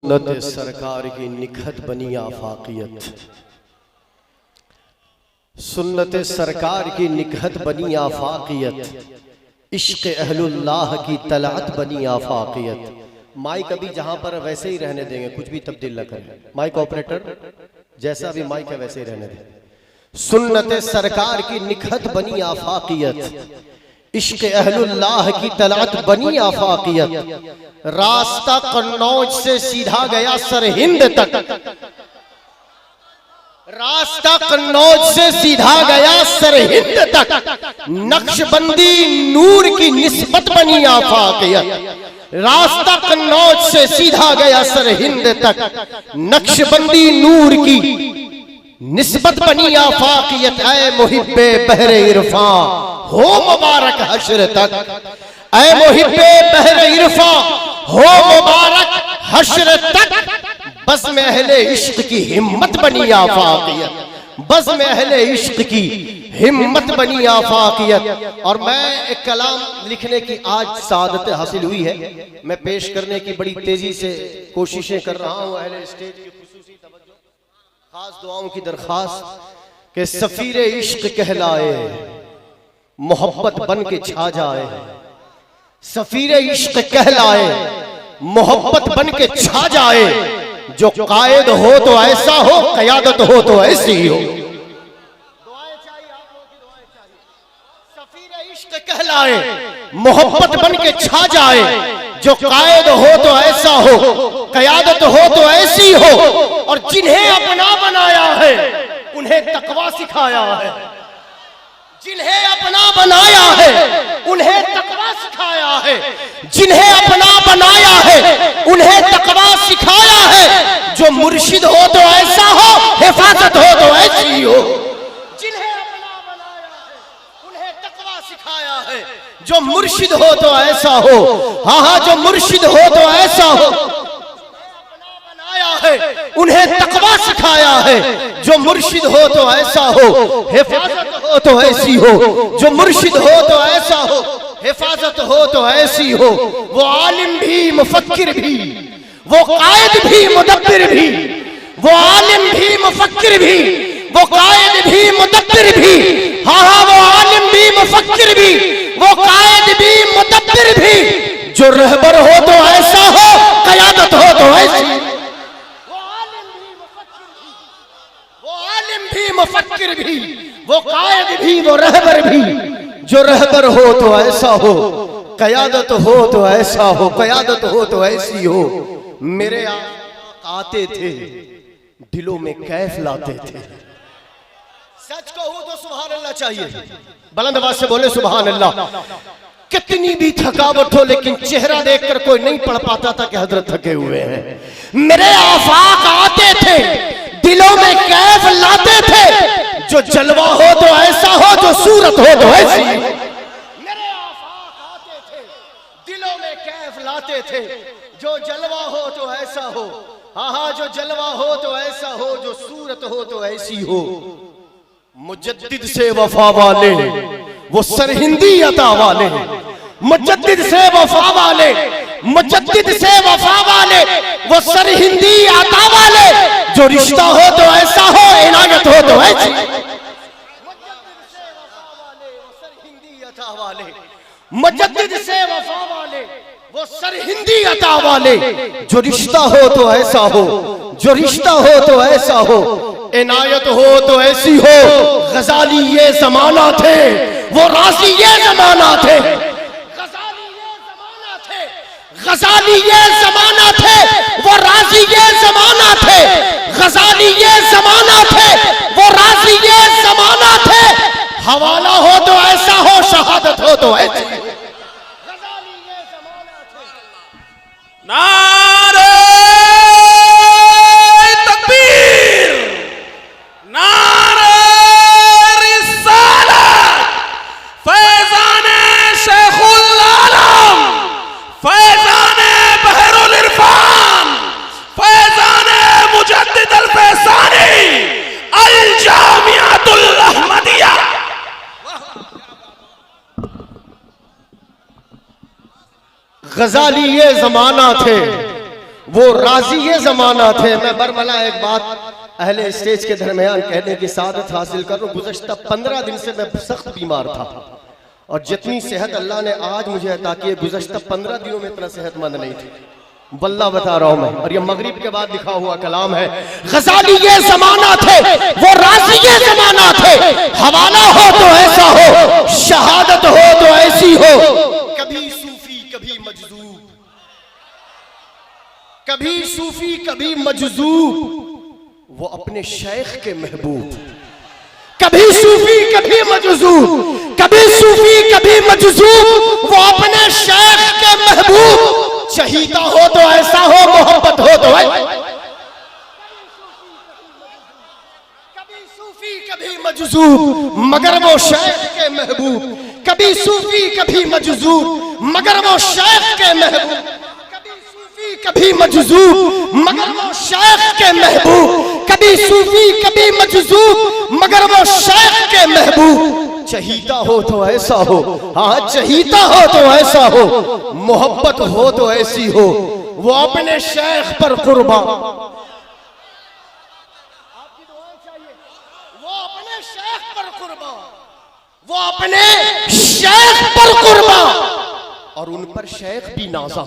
सुन्नत सरकार की निखत बनी आफाकियत, सुन्नत सरकार की निखत बनी आफाकियत, इश्क अहलुल्लाह की तलात बनी आफाकियत। माइक अभी जहां पर वैसे ही रहने देंगे, कुछ भी तब्दील न करें। माइक ऑपरेटर जैसा भी माइक है वैसे ही रहने दें। सुन्नत सरकार की निखत बनी आफाकियत, इश्क अहलुल्लाह की तलात बनी आफाकियत। रास्ता कन्नौज से सीधा गया सरहिंद तक, रास्ता कन्नौज से सीधा गया सरहिंद तक। नक्शबंदी नूर की निस्बत बनी आफाकियत। रास्ता कन्नौज से सीधा गया सरहिंद तक, नक्शबंदी नूर की निस्बत बनी आफाकियत। ऐ मुहिब्बे बहरे इरफां हो मुबारक हश्र तक, ऐ मुहिब्बे बहरे इरफां हो मुबारक हश्र तक। बस में अहले इश्क की हिम्मत बनी आफाकियत, बस में अहले इश्क की हिम्मत बनी आफाकियत। और मैं एक कलाम लिखने की आज सादत हासिल हुई है, मैं पेश करने की बड़ी तेजी से कोशिशें कर रहा हूं। अहले स्टेज की खुसूसी तवज्जो, खास दुआओं की दरखास्त के सफीर इश्क कहलाए, मोहब्बत बन के छा जाए। सफीर इश्क कहलाए, मोहब्बत बन के छा जाए। जो कायद हो तो ऐसा हो, क़यादत हो तो ऐसी हो। दुआएं चाहिए, आप लोगों की दुआएं चाहिए। सफीर इश्क कहलाए, मोहब्बत बन के छा जाए। जो कायद हो तो ऐसा हो, क़यादत हो तो ऐसी हो। और जिन्हें अपना बनाया है उन्हें तकवा सिखाया है, जिन्हें अपना बनाया है उन्हें तकवा सिखाया है, जिन्हें अपना बनाया है उन्हें तकवा सिखाया है। जो मुर्शिद हो तो ऐसा हो, हिफाजत हो तो ऐसी हो। जिन्हें अपना बनाया है उन्हें तकवा सिखाया है, जो मुर्शिद हो तो ऐसा हो। हाँ हाँ, जो मुर्शिद हो तो ऐसा हो। उन्हें तकवा सिखाया है, जो मुर्शिद हो तो ऐसा हो, हिफाजत हो तो ऐसी हो। जो मुर्शिद हो तो ऐसा हो, हिफाजत हो तो ऐसी हो। वो आलिम भी, मुफक्किर भी, वो कायद भी, मुदब्बिर भी। वो आलिम भी, मुफक्किर भी, वो कायद भी, मुदब्बिर भी। हाँ हाँ, वो आलिम भी, मुफक्किर भी, वो कायद भी, मुदब्बिर भी। जो रहबर हो तो ऐसा हो, क़यादत हो तो ऐसी। मुफक्किर भी, वो कायद भी, वो रहबर भी। जो रहबर हो तो ऐसा हो, क़यादत हो तो ऐसा हो, क़यादत हो तो ऐसी हो। मेरे आते थे, दिलों में कैफ लाते थे। सच कहूं तो सुभान अल्लाह चाहिए, बुलंद आवाज से बोले सुभान अल्लाह। कितनी भी थकावट हो, लेकिन चेहरा देखकर कोई नहीं पढ़ पाता था कि हजरत थके हुए हैं। मेरे आफाक आते थे, दिलों में कैफ लाते थे। जो जलवा हो तो ऐसा हो, जो सूरत हो तो ऐसी। मेरे आफाक आते थे, दिलों में कैफ लाते थे। जो जलवा हो तो ऐसा हो, हाँ हाँ, जो जलवा हो तो ऐसा हो, जो सूरत हो तो ऐसी हो। मुजद्दिद से वफा वाले, वो सरहिंदी अता वाले। मुजद्दिद से वफा वाले, मुजद्दिद से वफा वाले, वो सरहिंदी अता वाले। जो रिश्ता हो तो ऐसा हो, इनायत हो तो ऐसी। मुजद्दिद से वफा वाले, वो सरहिंदी अता वाले। मुजद्दिद से वफा वाले, वो सरहिंदी अता वाले। जो रिश्ता हो तो ऐसा हो, जो रिश्ता हो तो ऐसा हो, इनायत हो तो ऐसी हो। गजाली ये जमाना थे, वो राजी ये जमाना थे। गजाली ये जमाना थे, वो राजी ये जमाना थे। गजाली ये जमाना थे, वो राजी ये जमाना थे। हवाला हो तो ऐसा हो, शहादत हो तो ऐसी। गजाली ये जमाना थे। नारे तकबीर, नारे रिसालत, फैज़ाने शेखुल आलम, फैज़ाने बहरुल इरफान, फैज़ाने मुजद्दिद अल फैज़ानी, अल जामियातुल अहमदिया। गजाली ये जमाना थे, वो राज़ी ज़माना थे। मैं बरमला एक बात अहले स्टेज के दरमियान कहने की सादत हासिल करूं। गुज़श्ता 15 दिन से मैं सख्त बीमार था और जितनी सेहत अल्लाह ने आज मुझे अता की है, गुज़श्ता 15 दिनों में इतना सेहतमंद नहीं थी। वल्लाह बता रहा हूं मैं, और ये मगरिब के बाद लिखा हुआ कलाम है। गज़ाली ये ज़माना थे, वो राज़ी ये ज़माना थे। हवाला हो तो ऐसा हो, शहादत हो तो ऐसी हो। कभी सूफी कभी मजज़ूब, कभी सूफी कभी मजज़ूब, वो अपने शेख के महबूब। कभी सूफी कभी मजज़ूब, कभी सूफी कभी मजज़ूब, वो अपने शेख के महबूब। चहीता हो तो ऐसा हो, मोहब्बत हो तो है। कभी सूफी कभी मजज़ूब, मगर वो शेख के महबूब। कभी सूफी कभी मजज़ूब, मगर वो शेख के महबूब। कभी सूफी कभी मजज़ूब, मगर वो शेख के महबूब। कभी सूफी कभी मजज़ूब, मगर वो शेख के महबूब। चहीता हो तो ऐसा हो, हाँ चहीता हो तो ऐसा हो, मोहब्बत हो तो ऐसी हो। वो अपने शेख पर कुर्बा, आपकी दुआएं चाहिए। वो अपने शेख पर कुर्बा, वो अपने शेख पर कुर्बा, और उन पर शेख भी नाजा।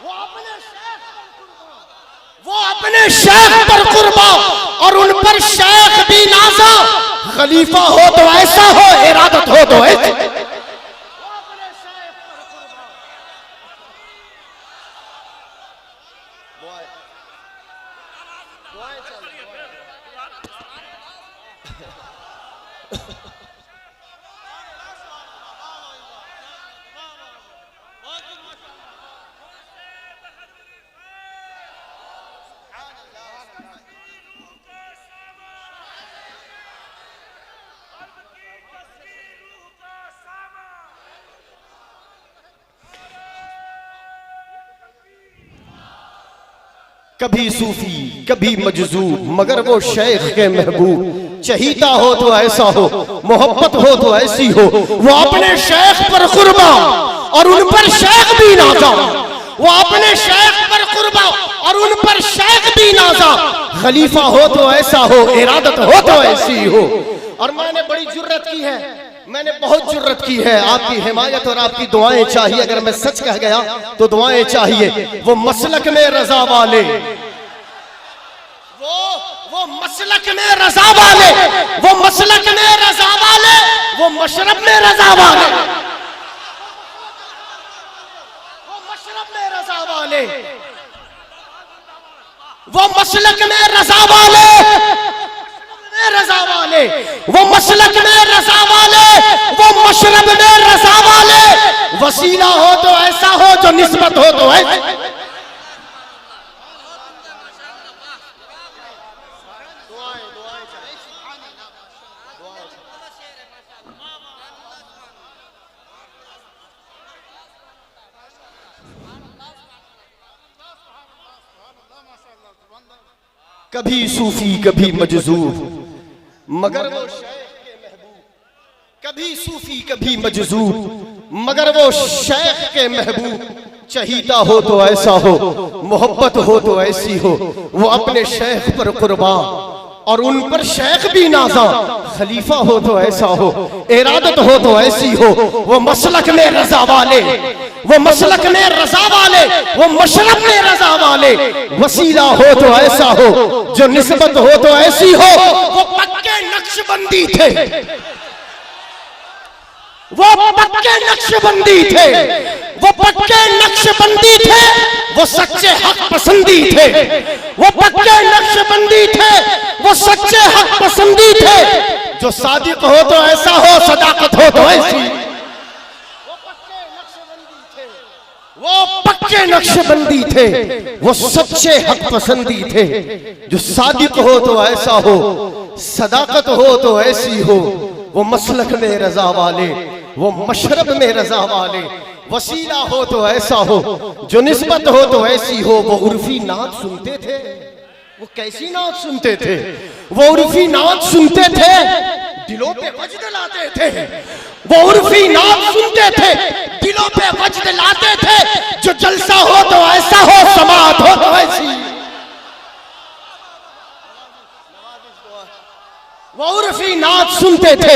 वो अपने शेख पर कुर्बा, वो अपने शेख पर कुर्बा, और उन पर शेख भी नाजा। खलीफा हो तो ऐसा हो, इरादत हो तो ऐसी। कभी सूफी कभी मजज़ूब, मगर वो शेख के महबूब। चहीता हो तो ऐसा हो, मोहब्बत हो तो ऐसी हो। वो अपने शेख पर कुर्बा, और उन पर शेख भी नाजा। वो अपने शेख पर कुर्बा, और उन पर शेख भी नाजा। खलीफा हो तो ऐसा हो, इरादत हो तो ऐसी हो। और मैंने बड़ी जुर्रत की है, मैंने बहुत जुर्रत की है। आपकी हिमायत और आपकी दुआएं चाहिए। अगर मैं सच कह गया तो दुआएं चाहिए। वो मसलक में रजा वाले, वो मसलक में रजा वाले, वो मसलक में रजा वाले, वो मशरब में रजा वाले, वो मशरब में रजा वाले, वो मसलक में रजा वाले, रजा वाले, वो मसलक में रजा वाले, वो मशरब में रजा वाले। वसीला हो तो ऐसा हो, जो निस्बत हो तो ऐसी। कभी सूफी कभी मजज़ूब, मगर वो शेख के महबूब। कभी सूफी कभी मजज़ूब, मगर वो शेख के महबूब। चहीता हो तो ऐसा हो, मोहब्बत हो तो ऐसी हो। वो अपने शेख पर कुर्बान, और उन पर शेख भी नाजा। खलीफा हो तो ऐसा हो, इरादत हो तो ऐसी हो। वो मसलक में रजा वाले, वो मसलक में रजा वाले, वो मशरब में रजा वाले। वसीला हो तो ऐसा हो, जो निस्बत हो तो ऐसी हो। वो पक्के नक्शबंदी थे, वो पक्के नक्शबंदी थे, वो पक्के नक्शबंदी थे। वो सच्चे हक पसंदी थे, वो पक्के नक्शबंदी थे, वो सच्चे हक पसंदी थे। जो सादिक हो तो ऐसा हो, सदाकत हो तो ऐसी। वो पक्के नक्शबंदी थे, वो सच्चे हक पसंदी थे। जो सादिक हो तो ऐसा हो, सदाकत हो तो ऐसी हो। वो मसलक में रजा वाले, वो मशरब में रजा वाले। वसीला हो तो ऐसा हो, जो निस्बत हो तो ऐसी हो। वो उर्फी नात सुनते थे, वो कैसी नात सुनते थे? वो उर्फी नात सुनते थे, दिलों पे वजद लाते थे। वो उर्फी नात सुनते थे, दिलों पे वजद लाते थे। जो जलसा हो तो ऐसा हो, समात हो तो ऐसी। वो उर्फी नात सुनते थे,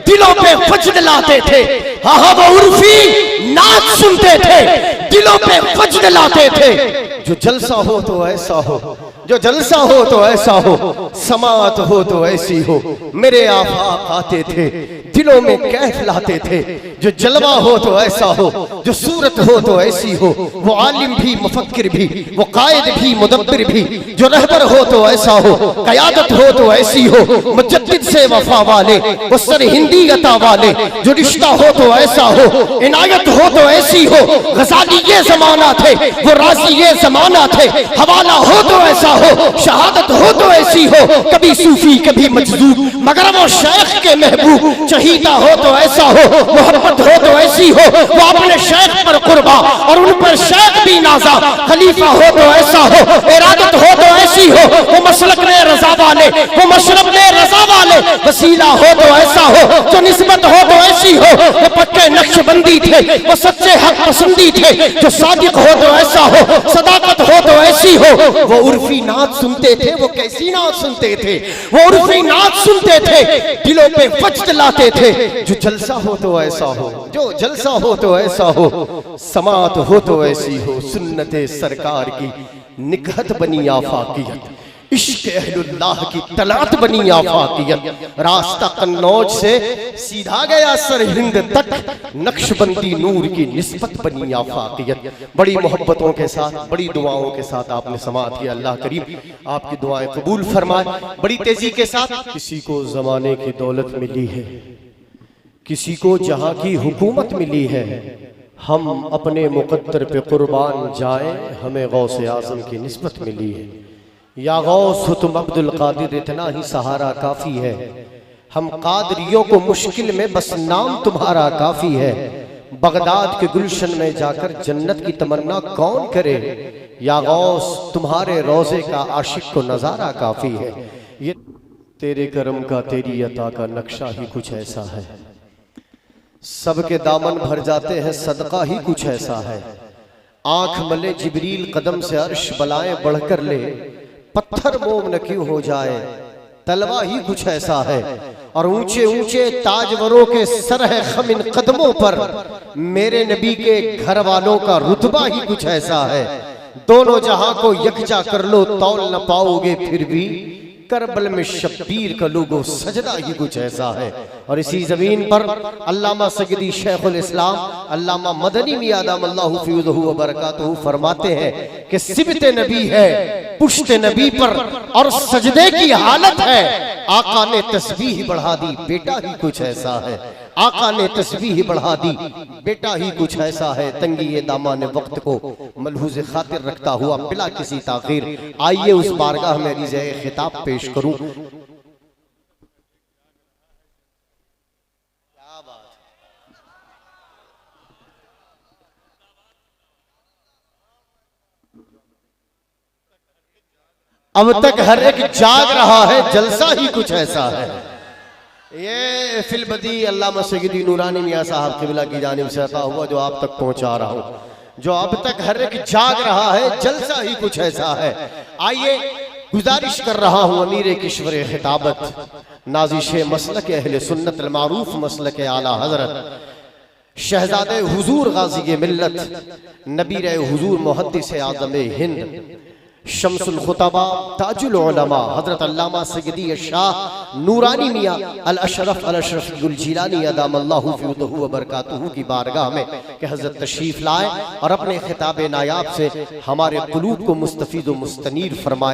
दिलों पे वजद लाते थे। हाँ हाँ, वो उर्फी नात सुनते थे, दिलों पे वजद लाते थे। जो जलसा हो तो ऐसा हो, जो जलसा हो तो ऐसा हो, समात हो तो ऐसी हो। मेरे आफाक आते थे, दिलों में कैफ लाते थे। जो जलवा हो तो ऐसा हो, जो सूरत हो तो ऐसी हो। वो आलिम भी, मुफक्किर भी, वो कायद भी, मुदब्बिर भी। जो रहबर हो तो ऐसा हो, कयादत हो तो ऐसी हो। मुजद्दिद से वफा वाले, वो सरहिंदी अता वाले। जो रिश्ता हो तो ऐसा हो, इनायत हो तो ऐसी हो। गजाली ये जमाना थे, वो राजी ये जमाना थे। हवाला हो तो ऐसा हो, शहादत हो तो ऐसी हो। कभी सूफी कभी मजदूर, मगर वो शेख के महबूब। चहीता हो तो ऐसा हो, मोहब्बत हो तो ऐसी हो। वो अपने शेख पर कुर्बा और उन पर शेख भी नाजा। खलीफा हो तो ऐसा हो, इरादत हो तो ऐसी हो। वो मसलक ने रजा वाले, वो मशरब ने रजा वाले। वसीला हो तो ऐसा हो, जो निस्बत हो तो ऐसी हो। वो पक्के नक्शबंदी थे, वो सच्चे हक पसंदी थे। जो सादिक हो तो ऐसा हो, सदाकत हो तो ऐसी हो। वो उर्फी नात सुनते थे, वो कैसी नात सुनते थे। वो उर्फी नात सुनते थे, दिलों पे वजद लाते थे। जो जलसा हो तो ऐसा हो, जो जलसा हो तो ऐसा हो, समात हो तो ऐसी हो। सुन्नते सरकार की निगहत बनी आफाकियत, इश्क अहलुल्लाह की तलात बनी आफाकियत। रास्ता कन्नौज से सीधा गया सरहिंद तक, नक्शबंदी नूर की निस्बत बनी आफाकियत। बड़ी मोहब्बतों के साथ, बड़ी दुआओं के साथ आपने समाअत किया। अल्लाह करीम आपकी दुआएं कबूल फरमाए। बड़ी तेजी के साथ, किसी को जमाने की दौलत मिली है, किसी को जहां की हुकूमत मिली है। हम अपने मुकद्दर पे कुर्बान जाएं, हमें गौसे आज़म की निस्बत मिली है। या गौस हो तुम अब्दुल कादिर, इतना ही सहारा काफी है। हम कादरियों को मुश्किल में बस नाम तुम्हारा काफी है। बगदाद के गुलशन में जाकर जन्नत की तमन्ना कौन करे। या गौस तुम्हारे रोजे का आशिक को नजारा काफी है। ये तेरे करम का, तेरी अता का नक्शा ही कुछ ऐसा है। सबके दामन भर जाते हैं, सदका ही कुछ ऐसा है। आंख मले जिब्रील कदम से अर्श बलाएं बढ़कर ले। पत्थर मोम न क्यों हो जाए, तलवा ही कुछ ऐसा है। और ऊंचे ऊंचे ताजवरों के सर है खम इन कदमों पर। मेरे नबी के घर वालों का रुतबा ही कुछ ऐसा है। दोनों जहां को यकजा कर लो, तौल न पाओगे फिर भी। करबल में शब्बीर का लोगो सजदा ही कुछ ऐसा है। और इसी जमीन पर अल्लामा सगदी शेखुल इस्लाम अल्लामा मदनी मियां दामल्लाहु फ़ीज़हु व बरकातहू फरमाते हैं कि सिबत नबी है, पुश्त नबी पर और सजदे की हालत है। आका ने तस्बीह बढ़ा दी, बेटा ही कुछ ऐसा है। आका ने तस्बीह बढ़ा दी, बेटा ही कुछ ऐसा है। तंगी दामान वक्त को मलहूज खातिर रखता हुआ बिला किसी ताखीर आइए उस बारगाह में रिज़े खिताब पेश करूं। अब तक हर एक जाग रहा है, जलसा ही कुछ ऐसा है। ये फिलबदी अल्लामा सगदी नूरानी मियां साहब क़िबला की जानिब से अता हुआ जो आप तक पहुंचा रहा हूं। जो अब तक हर एक जाग रहा है, जलसा ही कुछ ऐसा है। आइए गुजारिश कर रहा हूं अमीर किश्वर खिताबत, नाज़िश मसलक अहले सुन्नत अल मारूफ मसलक आला हजरत शहजादे हुजूर गाज़ी मिल्लत, नबीर हुजूर मुहद्दिस आज़म हिंद, शम्सुल खुतबा ताजुल उलमा हजरत अल्लामा सगदी शाह नूरानी मियां अल अशरफ गुल जिलानी अदामल्लाहु फ़ीज़हु व बरकातहू की बारगाह में कि हजरत तशरीफ लाए और अपने खिताब नायाब से हमारे कुलूब को मुस्तफ़ीद व मुस्तनीर फरमाए।